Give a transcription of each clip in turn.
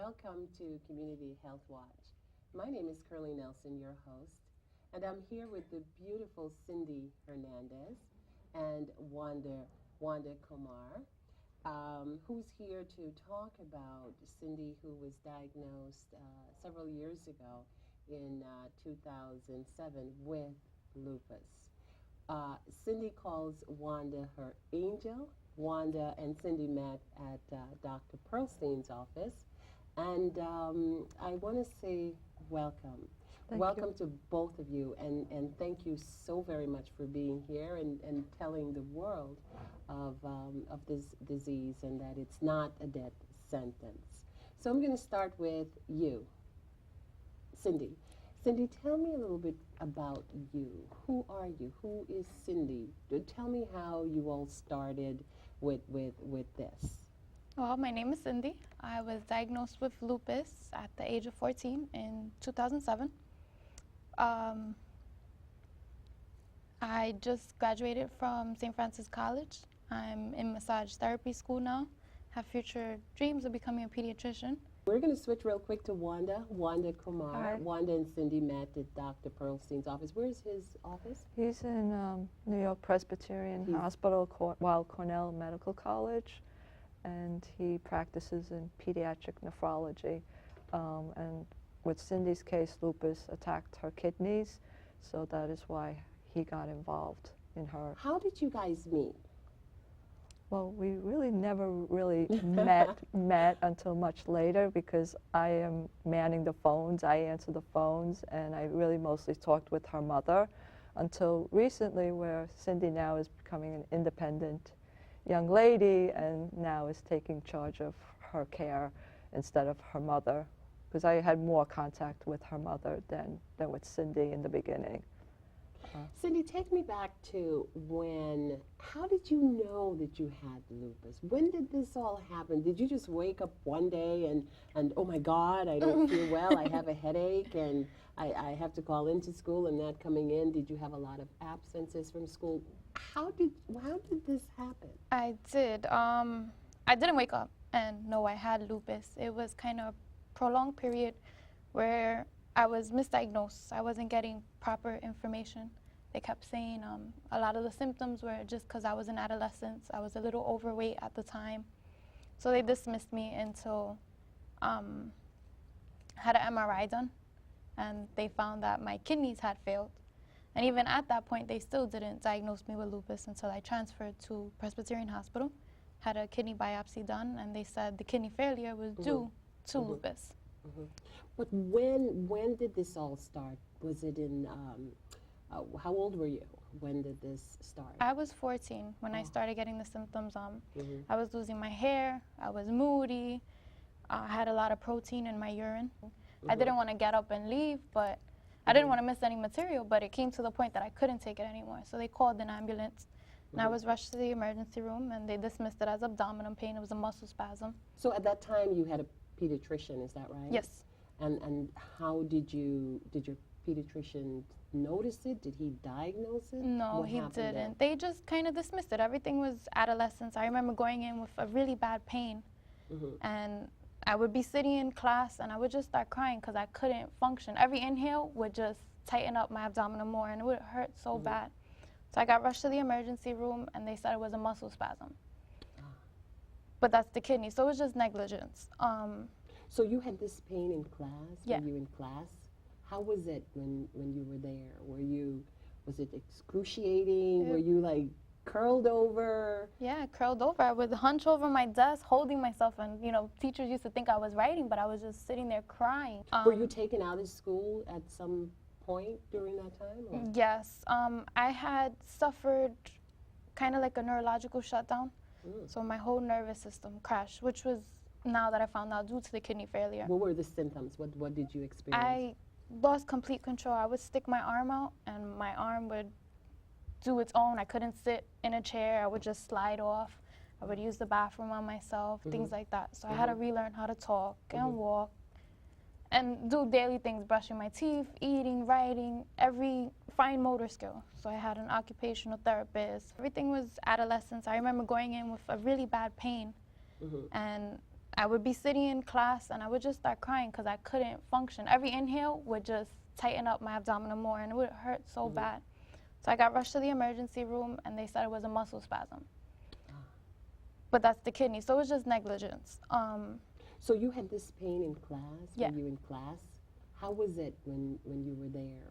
Welcome to Community Health Watch. My name is Curlene, your host, and I'm here with the beautiful Cindy Hernandez and Wanda Kumar, who's here to talk about Cindy, who was diagnosed several years ago in 2007 with lupus. Cindy calls Wanda her angel. Wanda and Cindy met at Dr. Pearlstein's office. And I want to say welcome. Welcome to both of you. And thank you so very much for being here and telling the world of this disease and that it's not a death sentence. So I'm going to start with you, Cindy. Cindy, tell me a little bit about you. Who are you? Who is Cindy? Tell me how you all started with this. Well, my name is Cindy. I was diagnosed with lupus at the age of 14 in 2007. I just graduated from St. Francis College. I'm in massage therapy school now. Have future dreams of becoming a pediatrician. We're going to switch real quick to Wanda Kumar. Hi. Wanda and Cindy met at Dr. Pearlstein's office. Where's his office? He's in New York Presbyterian Hospital, Weill Cornell Medical College, and he practices in pediatric nephrology. And with Cindy's case, lupus attacked her kidneys, so that is why he got involved in her. How did you guys meet? Well, we really never really met until much later because I am manning the phones, I answer the phones, and I really mostly talked with her mother until recently where Cindy now is becoming an independent young lady and now is taking charge of her care instead of her mother, because I had more contact with her mother than with Cindy in the beginning. Cindy, take me back to how did you know that you had lupus? When did this all happen? Did you just wake up one day and oh my God, I don't feel well, I have a headache and I have to call into school and not coming in? Did you have a lot of absences from school? How did this happen? I did. I didn't wake up and know I had lupus. It was kind of a prolonged period where I was misdiagnosed. I wasn't getting proper information. They kept saying a lot of the symptoms were just because I was in adolescence. I was a little overweight at the time. So they dismissed me until I had an MRI done, and they found that my kidneys had failed. And even at that point, they still didn't diagnose me with lupus until I transferred to Presbyterian Hospital, had a kidney biopsy done, and they said the kidney failure was due to lupus. But when did this all start? Was it in, how old were you? When did this start? I was 14 when I started getting the symptoms. I was losing my hair, I was moody, I had a lot of protein in my urine. I didn't want to get up and leave, but I didn't want to miss any material, but it came to the point that I couldn't take it anymore. So they called an ambulance, and I was rushed to the emergency room, and they dismissed it as abdominal pain. It was a muscle spasm. So at that time you had a pediatrician, is that right? Yes. And how did your pediatrician notice it? Did he diagnose it? No, he didn't. They just kind of dismissed it. Everything was adolescence. I remember going in with a really bad pain, and I would be sitting in class and I would just start crying because I couldn't function. Every inhale would just tighten up my abdominal more and it would hurt so bad. So I got rushed to the emergency room and they said it was a muscle spasm. But that's the kidney, so it was just negligence. So you had this pain in class? Yeah. Were you in class? How was it when you were there? Was it excruciating? Were you like curled over? Yeah, curled over. I would hunch over my desk holding myself, and teachers used to think I was writing, but I was just sitting there crying. Were you taken out of school at some point during that time? Or? Yes. I had suffered kind of like a neurological shutdown. So my whole nervous system crashed, which was, now that I found out, due to the kidney failure. What were the symptoms? What did you experience? I lost complete control. I would stick my arm out and my arm would do its own. I couldn't sit in a chair. I would just slide off. I would use the bathroom on myself, things like that. So I had to relearn how to talk and walk and do daily things, brushing my teeth, eating, writing, every fine motor skill. So I had an occupational therapist. Everything was adolescence. I remember going in with a really bad pain and I would be sitting in class and I would just start crying because I couldn't function. Every inhale would just tighten up my abdominal more and it would hurt so bad. So I got rushed to the emergency room and they said it was a muscle spasm. But that's the kidney, so it was just negligence. So you had this pain in class? Yeah. Were you in class? How was it when you were there?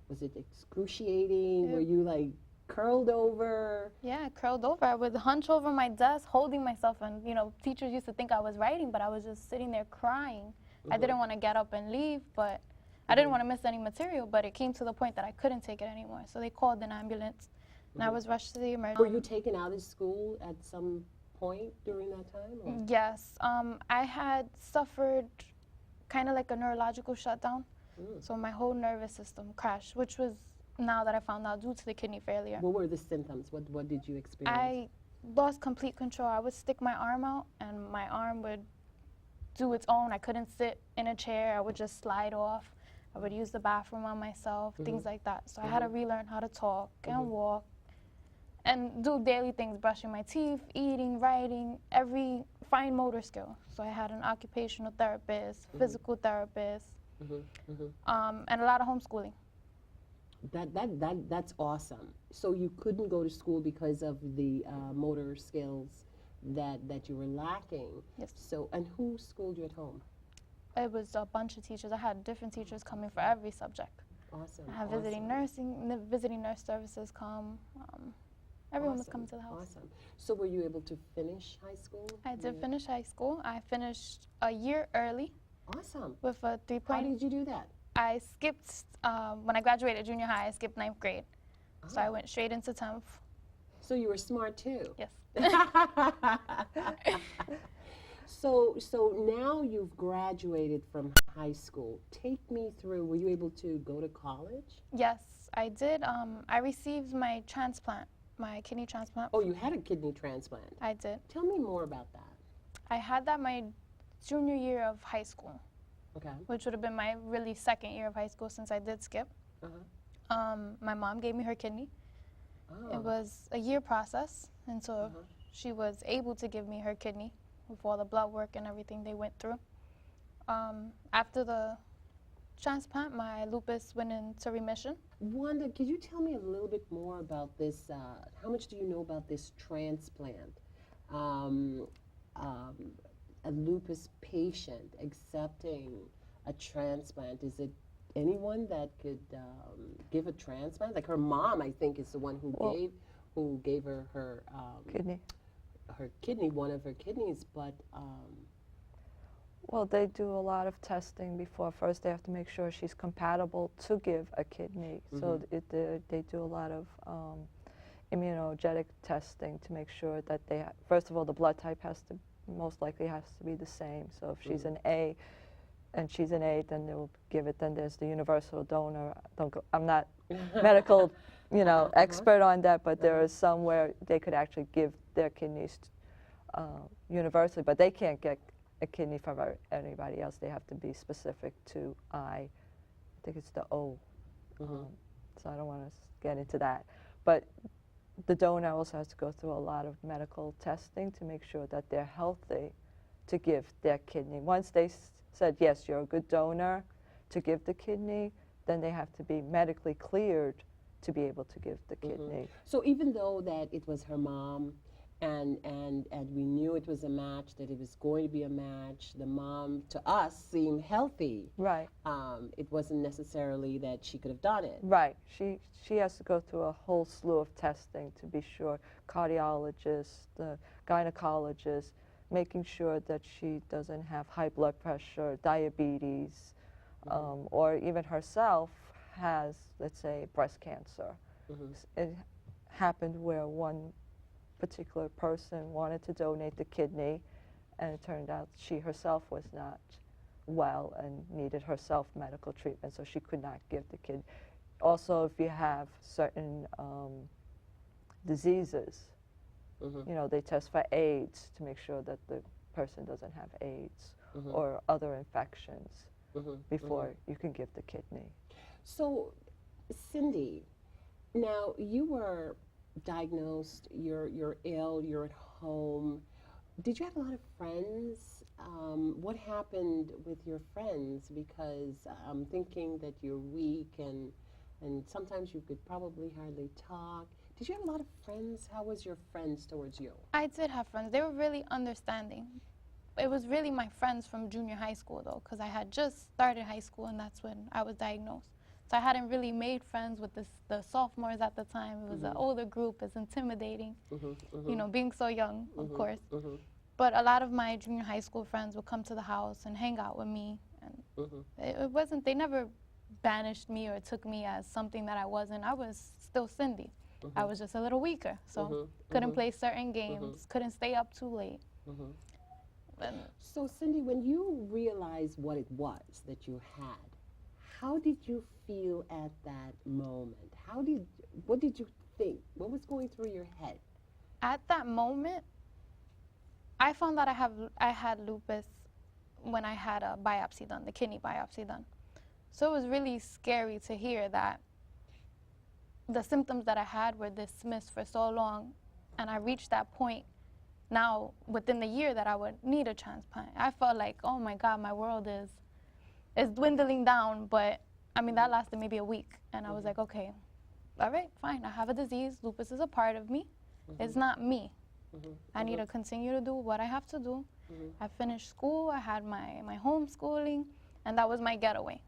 Was it excruciating? Were you like curled over? Yeah, curled over. I would hunch over my desk, holding myself, and teachers used to think I was writing, but I was just sitting there crying. I didn't want to get up and leave, but I didn't want to miss any material, but it came to the point that I couldn't take it anymore. So they called an ambulance, and I was rushed to the emergency. Were you taken out of school at some point during that time? Or? Yes. I had suffered kind of like a neurological shutdown. So my whole nervous system crashed, which was, now that I found out, due to the kidney failure. What were the symptoms? What did you experience? I lost complete control. I would stick my arm out, and my arm would do its own. I couldn't sit in a chair. I would just slide off. I would use the bathroom on myself, things like that. So I had to relearn how to talk and walk and do daily things, brushing my teeth, eating, writing, every fine motor skill. So I had an occupational therapist, physical therapist, and a lot of homeschooling. That's awesome. So you couldn't go to school because of the motor skills that you were lacking. Yes. So, and who schooled you at home? It was a bunch of teachers. I had different teachers coming for every subject. Awesome. I had visiting nurse services come. Everyone was coming to the house. Awesome. So were you able to finish high school? I did finish high school. I finished a year early. Awesome. With a 3.0. How did you do that? I skipped, when I graduated junior high, I skipped 9th grade. So I went straight into 10th. So you were smart too. Yes. So now you've graduated from high school. Take me through, were you able to go to college? Yes, I did. I received my transplant, my kidney transplant. Oh, you had a kidney transplant. I did. Tell me more about that. I had that my junior year of high school. Okay. Which would have been my really second year of high school since I did skip. My mom gave me her kidney. Oh. It was a year process until she was able to give me her kidney with all the blood work and everything they went through. After the transplant, my lupus went into remission. Wanda, could you tell me a little bit more about this? How much do you know about this transplant? A lupus patient accepting a transplant, is it anyone that could give a transplant? Like her mom, I think, is the one who gave her her Kidney. her kidney, one of her kidneys, but Well, they do a lot of testing before. First, they have to make sure she's compatible to give a kidney. So they do a lot of immunogenic testing to make sure that they, first of all, the blood type most likely has to be the same. So if she's an A and she's an A, then they'll give it. Then there's the universal donor. I'm not medical, expert on that, but there is some where they could actually give their kidneys universally, but they can't get a kidney from anybody else. They have to be specific to I think it's the O. So I don't want to get into that. But the donor also has to go through a lot of medical testing to make sure that they're healthy to give their kidney. Once they said, yes, you're a good donor to give the kidney, then they have to be medically cleared to be able to give the kidney. So even though that it was her mom, and we knew it was a match, that it was going to be a match, the mom to us seemed healthy. Right. It wasn't necessarily that she could have done it. Right. She has to go through a whole slew of testing to be sure. Cardiologist, the gynecologist, making sure that she doesn't have high blood pressure, diabetes, or even herself has, let's say, breast cancer. It happened where one particular person wanted to donate the kidney, and it turned out she herself was not well and needed herself medical treatment, so she could not give the kidney. Also, if you have certain diseases, they test for AIDS to make sure that the person doesn't have AIDS or other infections before you can give the kidney. So, Cindy, now you were diagnosed, you're ill, you're at home. did you have a lot of friends? What happened with your friends? Because I'm thinking that you're weak and sometimes you could probably hardly talk. Did you have a lot of friends? How was your friends towards you? I did have friends. They were really understanding. It was really my friends from junior high school, though, because I had just started high school, and that's when I was diagnosed. So I hadn't really made friends with the sophomores at the time. It was an older group. It's intimidating, you know, being so young, of course. But a lot of my junior high school friends would come to the house and hang out with me. And it wasn't, they never banished me or took me as something that I wasn't. I was still Cindy. I was just a little weaker, so couldn't play certain games, couldn't stay up too late. So, Cindy, when you realized what it was that you had, how did you feel at that moment? What did you think? What was going through your head? At that moment, I found that I had lupus when I had a biopsy done, the kidney biopsy done. So it was really scary to hear that the symptoms that I had were dismissed for so long, and I reached that point now within the year that I would need a transplant. I felt like, oh my God, my world is dwindling down, but I mean, that lasted maybe a week, and I was like, okay, all right, fine, I have a disease, lupus is a part of me, it's not me. I need to continue to do what I have to do. I finished school, I had my homeschooling, and that was my getaway.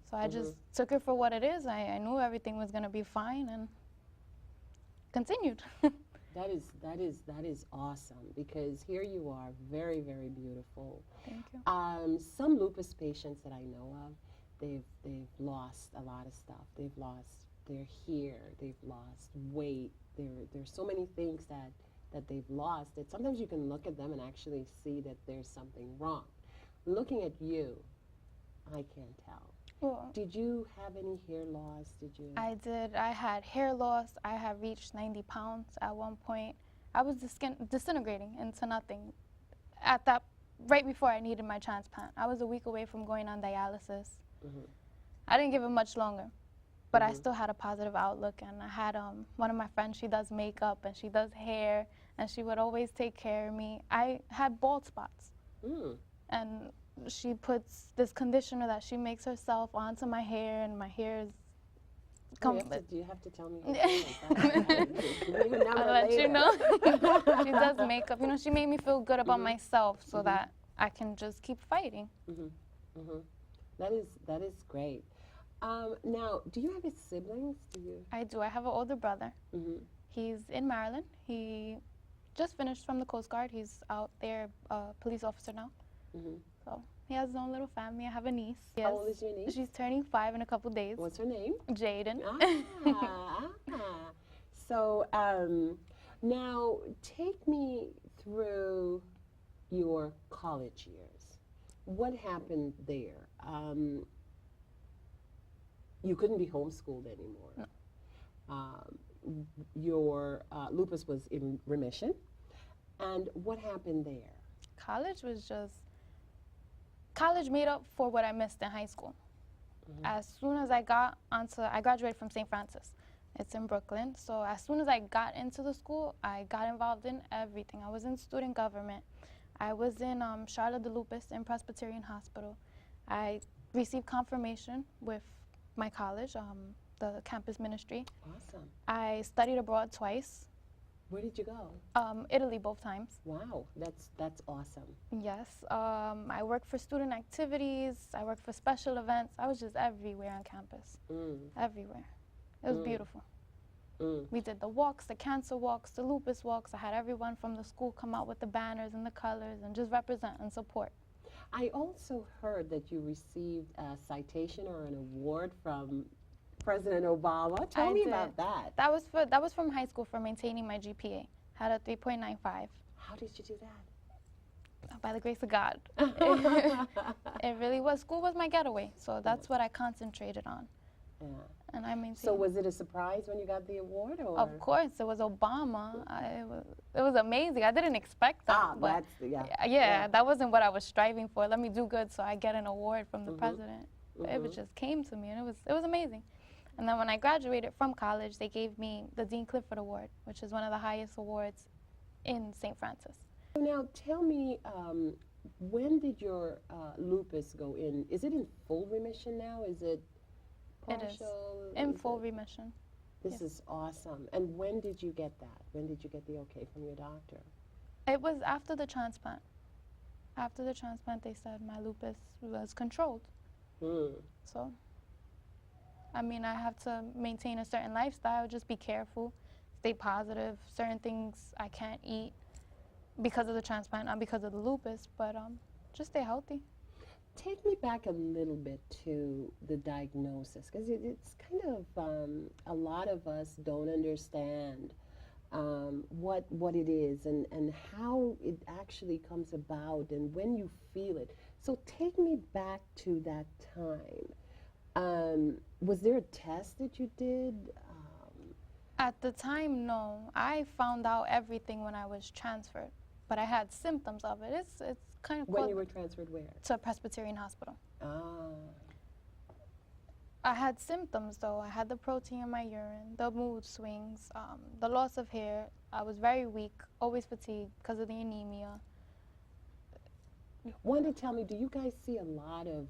So I just took it for what it is. I knew everything was going to be fine and continued. That is awesome, because here you are, very, very beautiful. Thank you. Some lupus patients that I know of, they've lost a lot of stuff. They've lost their hair, they've lost weight. There's so many things that they've lost that sometimes you can look at them and actually see that there's something wrong. Looking at you, I can't tell. Well, Did you have any hair loss? Did you? I did. I had hair loss. I had reached 90 pounds at one point. I was disintegrating into nothing. Right before I needed my transplant, I was a week away from going on dialysis. I didn't give it much longer, but I still had a positive outlook. And I had one of my friends, she does makeup and she does hair, and she would always take care of me. I had bald spots. And she puts this conditioner that she makes herself onto my hair, and my hair is You have to tell me. I'll let you know. She does makeup. You know, she made me feel good about myself so that I can just keep fighting. That is great. Now, do you have any siblings? I do. I have an older brother. He's in Maryland. He just finished from the Coast Guard. He's out there, police officer now. So he has his own little family. I have a niece. How old is your niece? She's turning 5 in a couple days. What's her name? Jaden. So now take me through your college years. What happened there? You couldn't be homeschooled anymore. No. Your lupus was in remission. And what happened there? College made up for what I missed in high school. As soon as I graduated from St. Francis. It's in Brooklyn. So as soon as I got into the school, I got involved in everything. I was in student government. I was in Charlotte de Lupus in Presbyterian Hospital. I received confirmation with my college, the campus ministry. Awesome. I studied abroad twice. Where did you go? Italy both times. Wow, that's awesome. Yes. I worked for student activities. I worked for special events. I was just everywhere on campus. Everywhere. It was beautiful. We did the walks, the cancer walks, the lupus walks. I had everyone from the school come out with the banners and the colors and just represent and support. I also heard that you received a citation or an award from President Obama. Tell me about that. That was from high school for maintaining my GPA. Had a 3.95. How did you do that? By the grace of God. It really was. School was my getaway, so that's what I concentrated on. Yeah. And I maintained. So was it a surprise when you got the award, or? Of course, it was Obama. It was amazing. I didn't expect that. But that wasn't what I was striving for. Let me do good so I get an award from the president. It just came to me, and it was amazing. And then when I graduated from college, they gave me the Dean Clifford Award, which is one of the highest awards in St. Francis. So now tell me, when did your lupus go in? Is it in full remission now? Is it It is partial? in Is full it- remission. This Yes. is awesome. And when did you get that? When did you get the okay from your doctor? It was after the transplant. After the transplant, they said my lupus was controlled. Hmm. So, I mean, I have to maintain a certain lifestyle, just be careful, stay positive. Certain things I can't eat because of the transplant, not because of the lupus, but just stay healthy. Take me back a little bit to the diagnosis, because it's kind of a lot of us don't understand what it is and how it actually comes about and when you feel it. So take me back to that time. Was there a test that you did? At the time, no. I found out everything when I was transferred, but I had symptoms of it. It's kind of When called you were transferred where? to a Presbyterian hospital. Ah. I had symptoms though. I had the protein in my urine, the mood swings, the loss of hair. I was very weak, always fatigued because of the anemia. Wanda, tell me, do you guys see a lot of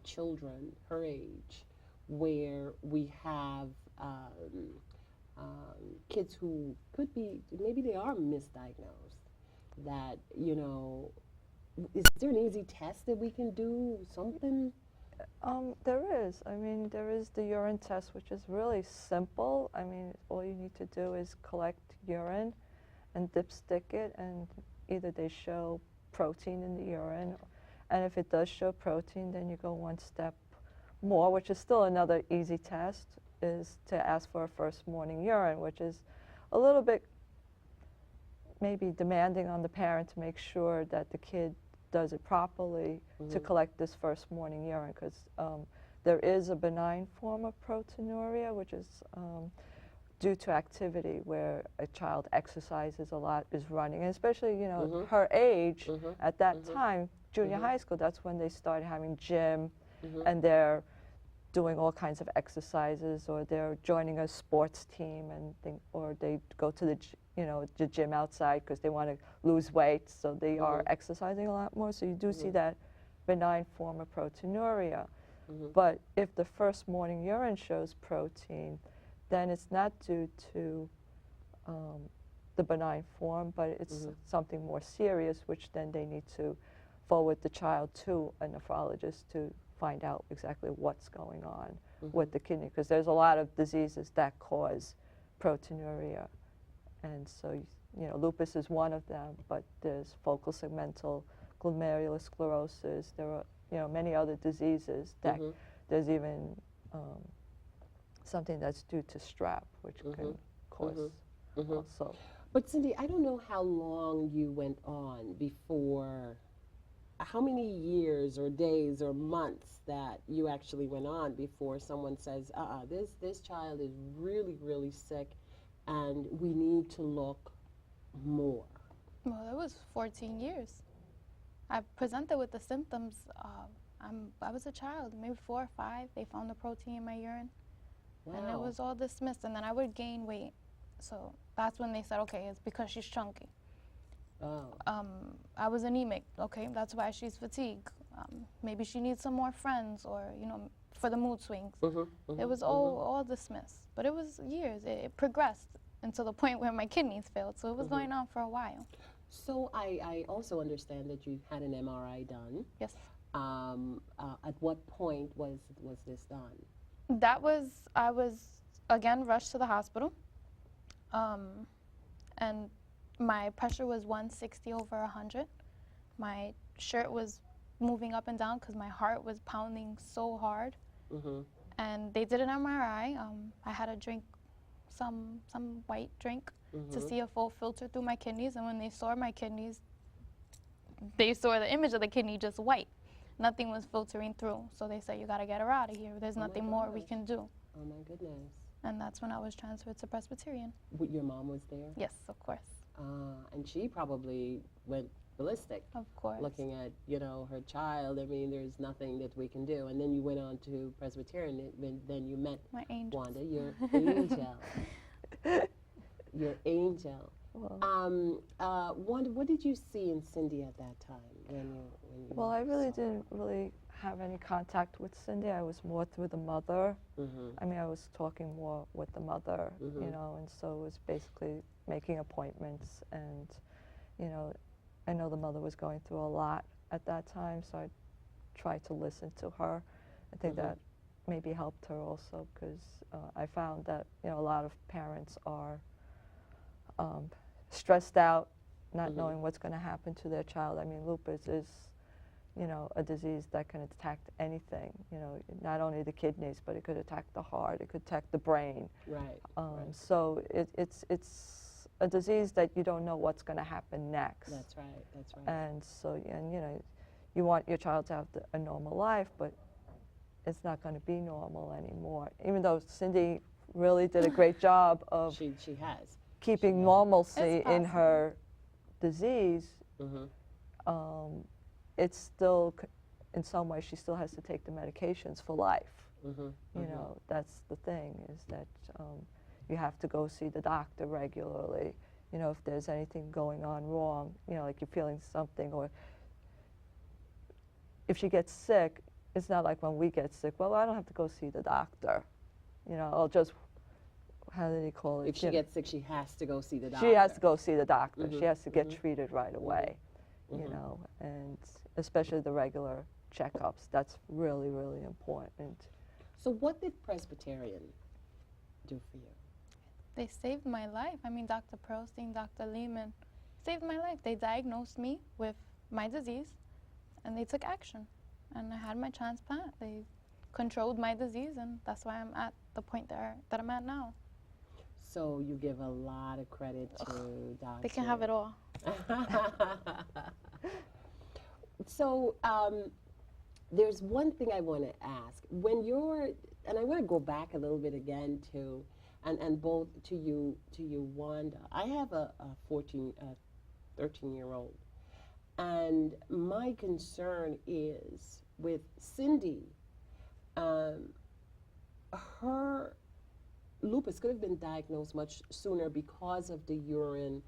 children her age where we have kids who could be, maybe they are misdiagnosed? That, you know, is there an easy test that we can do? Something? There is. I mean, there is the urine test, which is really simple. I mean, all you need to do is collect urine and dipstick it, and either they show protein in the urine, and if it does show protein, then you go one step more, which is still another easy test, is to ask for a first morning urine, which is a little bit maybe demanding on the parent to make sure that the kid does it properly to collect this first morning urine, because there is a benign form of proteinuria, which is due to activity where a child exercises a lot, is running, and especially, you know, her age at that time, junior high school, that's when they started having gym, and they're doing all kinds of exercises, or they're joining a sports team, and or they go to the gym outside because they want to lose weight, so they are exercising a lot more. So you do see that benign form of proteinuria. But if the first morning urine shows protein, then it's not due to the benign form, but it's something more serious, which then they need to forward the child to a nephrologist to find out exactly what's going on with the kidney, because there's a lot of diseases that cause proteinuria. And so, you know, lupus is one of them, but there's focal segmental glomerulosclerosis. There are, you know, many other diseases that there's even something that's due to strep, which can cause also. But Cindy, I don't know how long you went on before, how many years or days or months that you actually went on before someone says, this child is really, really sick and we need to look more. Well, it was 14 years. I presented with the symptoms. I was a child, maybe 4 or 5. They found the protein in my urine, and it was all dismissed. And then I would gain weight, so that's when they said, okay, it's because she's chunky. I was anemic. Okay, that's why she's fatigued. Maybe she needs some more friends, or, you know, for the mood swings. It was all dismissed, but it was years. It progressed until the point where my kidneys failed. So it was going on for a while. So I also understand that you had an MRI done. Yes. At what point was this done? I was again rushed to the hospital, and my pressure was 160 over 100. My shirt was moving up and down because my heart was pounding so hard. And they did an MRI. I had to drink some white drink to see a full filter through my kidneys. And when they saw my kidneys, they saw the image of the kidney just white. Nothing was filtering through. So they said, you got to get her out of here. There's nothing more we can do. Oh, my goodness. And that's when I was transferred to Presbyterian. Your mom was there? Yes, of course. And she probably went ballistic. Of course. Looking at, you know, her child. I mean, there's nothing that we can do. And then you went on to Presbyterian, and then you met My angel. Wanda, your angel. Your angel. Well, What did you see in Cindy at that time when you well, I really saw her? didn't really have any contact with Cindy. I was more through the mother. Mm-hmm. I mean, I was talking more with the mother, Mhm. you know, and so it was basically making appointments. And, you know, I know the mother was going through a lot at that time, so I tried to listen to her. I think Mhm. that maybe helped her also because I found that, you know, a lot of parents are stressed out, not Mhm. knowing what's going to happen to their child. I mean, lupus is, you know, a disease that can attack anything, you know, not only the kidneys, but it could attack the heart, it could attack the brain. Right. Right. So it's a disease that you don't know what's going to happen next. That's right. That's right. And so, and you know, you want your child to have a normal life, but it's not going to be normal anymore. Even though Cindy really did a great job of She has. keeping She has. normalcy It's in possible. her disease, Mm-hmm. it's still, in some way, she still has to take the medications for life. Mm-hmm. You know, that's the thing, is that you have to go see the doctor regularly. You know, if there's anything going on wrong, you know, like you're feeling something, or if she gets sick, it's not like when we get sick, well, I don't have to go see the doctor. You know, I'll just, how do they call it? If she gets sick, she has to go see the doctor. She has to go see the doctor. Mhm, She has to get mhm. treated right away, you Mhm. know, and especially the regular checkups. That's really, really important. So what did Presbyterian do for you? They saved my life. I mean, Dr. Pearlstein, Dr. Lehman saved my life. They diagnosed me with my disease, and they took action. And I had my transplant. They controlled my disease, and that's why I'm at the point that I'm at now. So you give a lot of credit to Dr. They can have it all. So there's one thing I want to ask. When you're, and I want to go back a little bit again to, and both to you, Wanda. I have a 13-year-old, and my concern is with Cindy. Her lupus could have been diagnosed much sooner because of the urine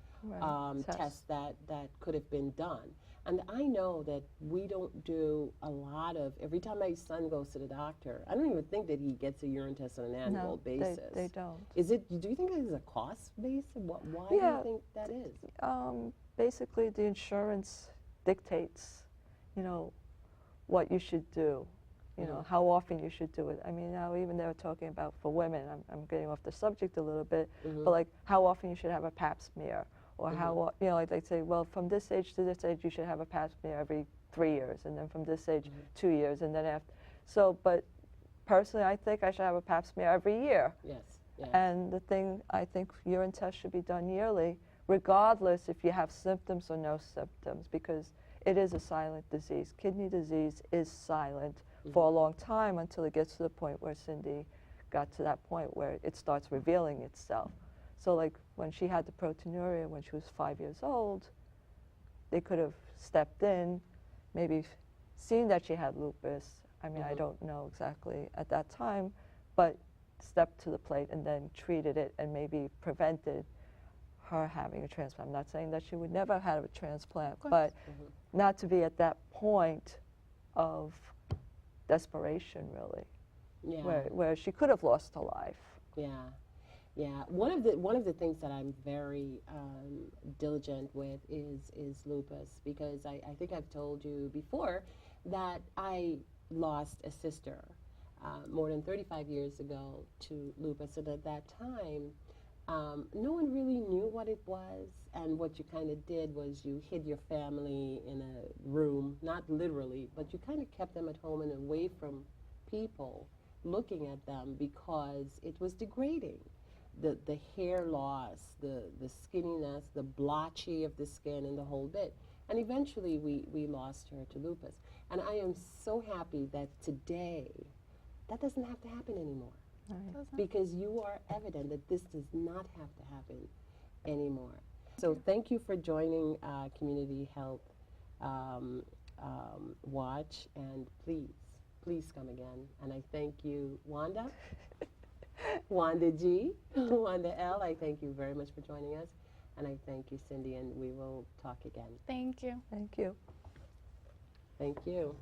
test that could have been done. And I know that we don't do a lot of, every time my son goes to the doctor, I don't even think that he gets a urine test on an annual basis. They don't. Is it, do you think it is a cost base? Why do Yeah. you think that is? Basically, the insurance dictates, you know, what you should do, you know, how often you should do it. I mean, now even they're talking about for women, I'm getting off the subject a little bit, but like how often you should have a pap smear, or how, you know, like they say, well, from this age to this age, you should have a pap smear every 3 years, and then from this age, 2 years, and then after. So, but personally, I think I should have a pap smear every year. Yes. Yes. And the thing, I think urine tests should be done yearly, regardless if you have symptoms or no symptoms, because it is a silent disease. Kidney disease is silent for a long time until it gets to the point where Cindy got to that point where it starts revealing itself. So like when she had the proteinuria when she was 5 years old, they could have stepped in, maybe seen that she had lupus. I mean, I don't know exactly at that time, but stepped to the plate and then treated it and maybe prevented her having a transplant. I'm not saying that she would never have a transplant, but not to be at that point of desperation, really, Yeah. where she could have lost her life. Yeah, yeah. One of the things that I'm very diligent with is lupus, because I think I've told you before that I lost a sister more than 35 years ago to lupus, and at that time, no one really knew what it was, and what you kind of did was you hid your family in a room, not literally, but you kind of kept them at home and away from people looking at them, because it was degrading. The hair loss, the skinniness, the blotchy of the skin, and the whole bit. And eventually we lost her to lupus. And I am so happy that today that doesn't have to happen anymore. Right. Because you are evident that this does not have to happen anymore. So thank you for joining Community Health Watch, and please come again. And I thank you, Wanda, Wanda G, Wanda L. I thank you very much for joining us. And I thank you, Cindy, and we will talk again. Thank you. Thank you. Thank you.